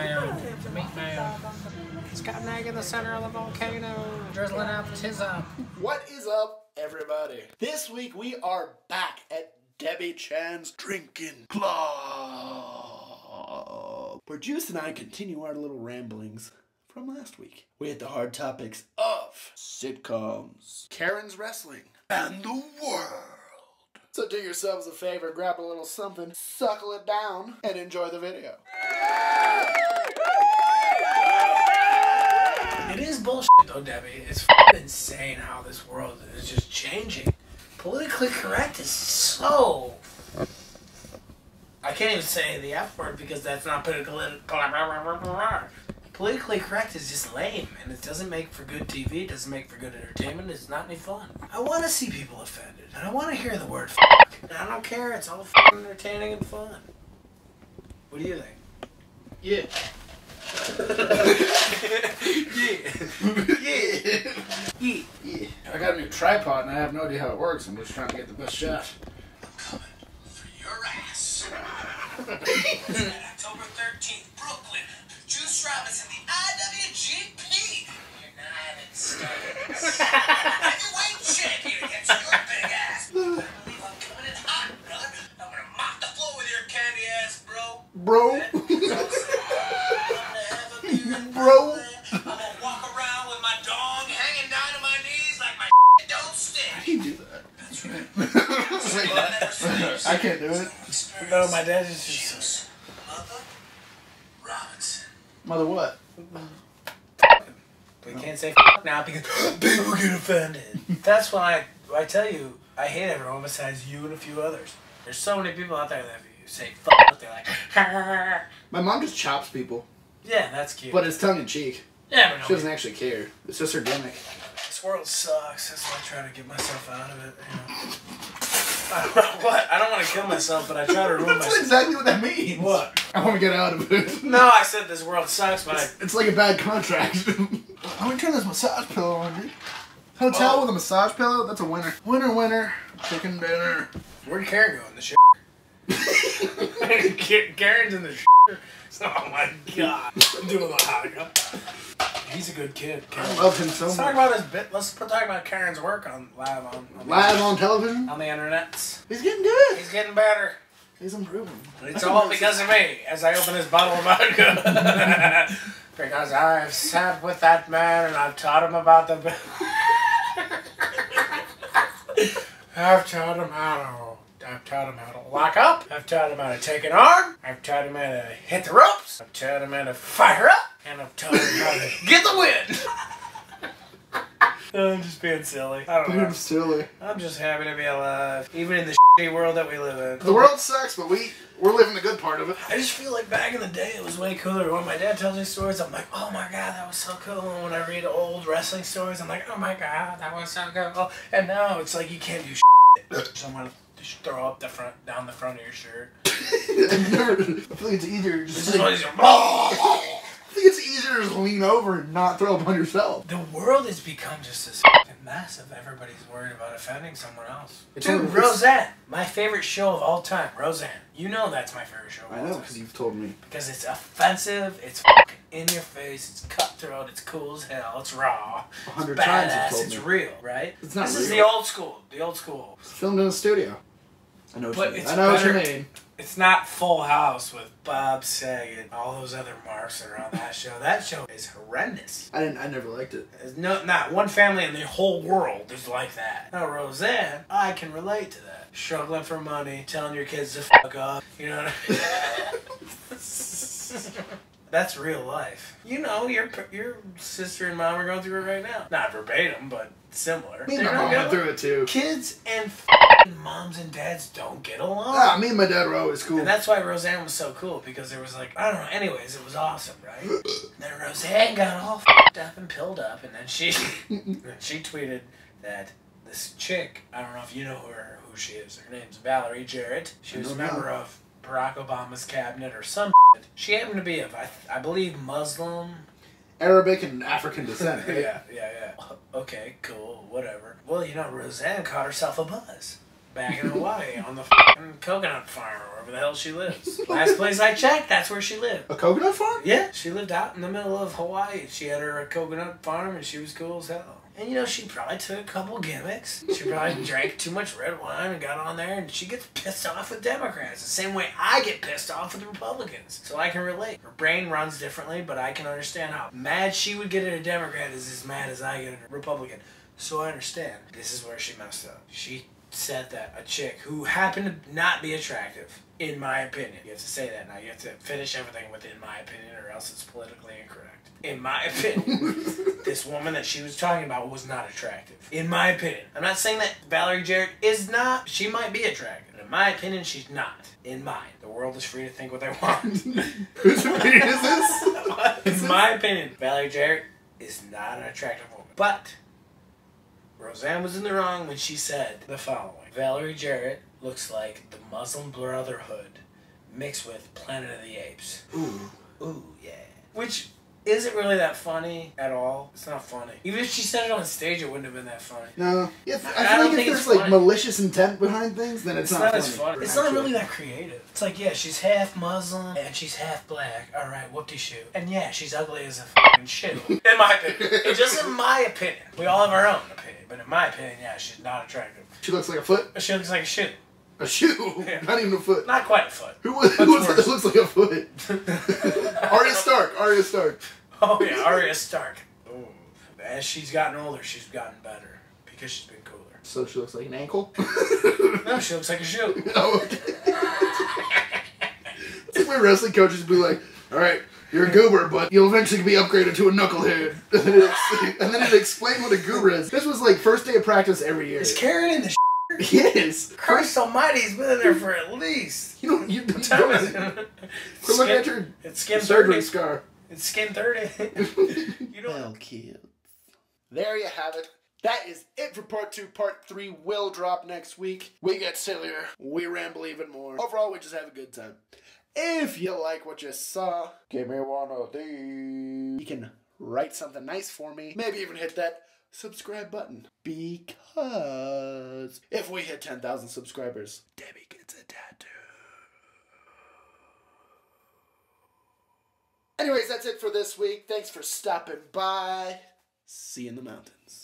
man. It's a meat man. It's got an egg in the center of the volcano, drizzling out the tizza. What is up, everybody? This week we are back at Debbie Chan's Drinking Club, where Juice and I continue our little ramblings from last week. We hit the hard topics of sitcoms, Karen's wrestling, and the world. So do yourselves a favor, grab a little something, suckle it down, and enjoy the video. It is bullshit though, Debbie. It's f***ing insane how this world is just changing. Politically correct is so... I can't even say the F word because that's not politically... Politically correct is just lame, and it doesn't make for good TV, it doesn't make for good entertainment, it's not any fun. I want to see people offended, and I want to hear the word f***, and I don't care, it's all f***ing entertaining and fun. What do you think? Yeah. Yeah. I got a new tripod and I have no idea how it works. I'm just trying to get the best shot. I'm coming for your ass. October 13th, Brooklyn. Juice Robinson, the IWGP United States heavyweight champion against your big ass. I believe I'm coming in hot, brother. I'm gonna mop the floor with your candy ass, bro. Bro. Bro. I'm gonna walk around with my dong hanging down to my knees like my don't stink. How do you do that? That's right. I can't do it. No, my dad is just... Juice. Mother Robinson. Mother what? We can't say f*** now because people get offended. That's why I tell you, I hate everyone besides you and a few others. There's so many people out there that if you say f***, they're like, My mom just chops people. yeah, that's cute. But it's tongue in cheek. Yeah, but She doesn't actually care. It's just her gimmick. This world sucks. That's why I try to get myself out of it. You know? I don't know what. I don't want to kill myself, but I try to ruin That's myself. exactly what that means. What? I want to get out of it. No, I said this world sucks, but It's like a bad contract. I want to turn this massage pillow on, dude. Hotel with a massage pillow? That's a winner. Winner, winner. Chicken dinner. where'd Karen go in the shit? Karen's in the shit. Oh my god. I'm doing the hot. He's a good kid. Karen. I love him so Let's much. talk about his bit. Let's talk about Karen's work on live Live on television? on the internet. He's getting good. He's getting better. He's improving. It's all because of me as I open this bottle of vodka. Because I've sat with that man and I've taught him about the... I've taught him how to lock up. I've taught him how to take an arm. I've taught him how to hit the ropes. I've taught him how to fire up. And I've taught him how to get the win. I'm just being silly. I don't know. Dude, silly. I'm just happy to be alive. Even in the shitty world that we live in. The world sucks, but we're living the good part of it. I just feel like back in the day it was way cooler. When my dad tells me stories, I'm like, oh my god, that was so cool. And when I read old wrestling stories, I'm like, oh my god, that was so cool. And now it's like you can't do shit. Someone just throw up down the front of your shirt. I feel like it's easier to just I I think it's easier to just lean over and not throw up on yourself. The world has become just this fucking mess of everybody's worried about offending someone else. Dude, Roseanne, my favorite show of all time. Roseanne. You know that's my favorite show of all time. I know, because you've told me. Because it's offensive, it's fucking in your face, it's cutthroat, it's cool as hell, it's raw, 100 it's times you've badass, told it's me. real, right? It's not This real. is the old school, It's filmed in a studio. I know what But you mean. it's I know what you better- mean. It's not Full House with Bob Saget, all those other marks that are on that show. That show is horrendous. I never liked it. There's not one family in the whole world is like that. Now Roseanne, I can relate to that. Struggling for money, telling your kids to fuck off. You know what I mean? That's real life. You know, your sister and mom are going through it right now. Not verbatim, but similar. Me and my mom went through it too. Kids and f***ing moms and dads don't get along. Ah, me and my dad were always cool. And that's why Roseanne was so cool, because there was like, I don't know, anyways, it was awesome, right? And then Roseanne got all f***ed up and pilled up, and then she tweeted that this chick, I don't know if you know who she is, her name's Valerie Jarrett. She was a member of Barack Obama's cabinet or some shit. She happened to be of, I believe, Muslim. Arabic and African descent, right? Yeah. Okay, cool, whatever. Well, you know, Roseanne caught herself a buzz. back in Hawaii on the fucking coconut farm or wherever the hell she lives. Last place I checked, that's where she lived. A coconut farm? Yeah, she lived out in the middle of Hawaii. She had her coconut farm and she was cool as hell. And you know, she probably took a couple gimmicks. She probably drank too much red wine and got on there and she gets pissed off with Democrats. The same way I get pissed off with Republicans. So I can relate. Her brain runs differently, but I can understand how mad she would get at a Democrat is as mad as I get at a Republican. So I understand. This is where she messed up. She said that a chick who happened to not be attractive, in my opinion. You have to say that now. You have to finish everything with "in my opinion" or else it's politically incorrect. In my opinion, this woman that she was talking about was not attractive. In my opinion. I'm not saying that Valerie Jarrett is not. She might be attractive. But in my opinion, she's not. In mine. The world is free to think what they want. Whose opinion is this? In my opinion, Valerie Jarrett is not an attractive woman. But Roseanne was in the wrong when she said the following. Valerie Jarrett looks like the Muslim Brotherhood mixed with Planet of the Apes. Ooh, yeah. Which isn't really that funny at all. It's not funny. Even if she said it on stage, it wouldn't have been that funny. No. I feel like if there's like malicious intent behind things, then it's not as funny. It's not really that creative. It's like, yeah, she's half Muslim and she's half black. Alright, whoop-de-shoot. And yeah, she's ugly as a fucking shoe. In my opinion. It's just in my opinion. We all have our own opinion. But in my opinion, yeah, she's not attractive. She looks like a foot? She looks like a shoe. A shoe? Yeah. Not even a foot. Not quite a foot. Who was it that looks like a foot? Arya Stark. Oh yeah, Arya Stark. Ooh. As she's gotten older, she's gotten better. Because she's been cooler. So she looks like an ankle? No, she looks like a shoe. Oh, okay. It's like my wrestling coaches be like, alright, you're a goober, but you'll eventually be upgraded to a knucklehead. And then it explained what a goober is. This was like first day of practice every year. Is Karen in the Yes. Christ almighty, he's been in there for at least. You don't look at your skin surgery 30. scar. It's skin 30. You know. Well, kids. There you have it. That is it for part 2. Part 3 will drop next week. We get sillier. We ramble even more. Overall, we just have a good time. If you like what you saw, give me one of these. You can write something nice for me. Maybe even hit that subscribe button. Because if we hit 10,000 subscribers, Debbie gets a tattoo. Anyways, that's it for this week. Thanks for stopping by. See you in the mountains.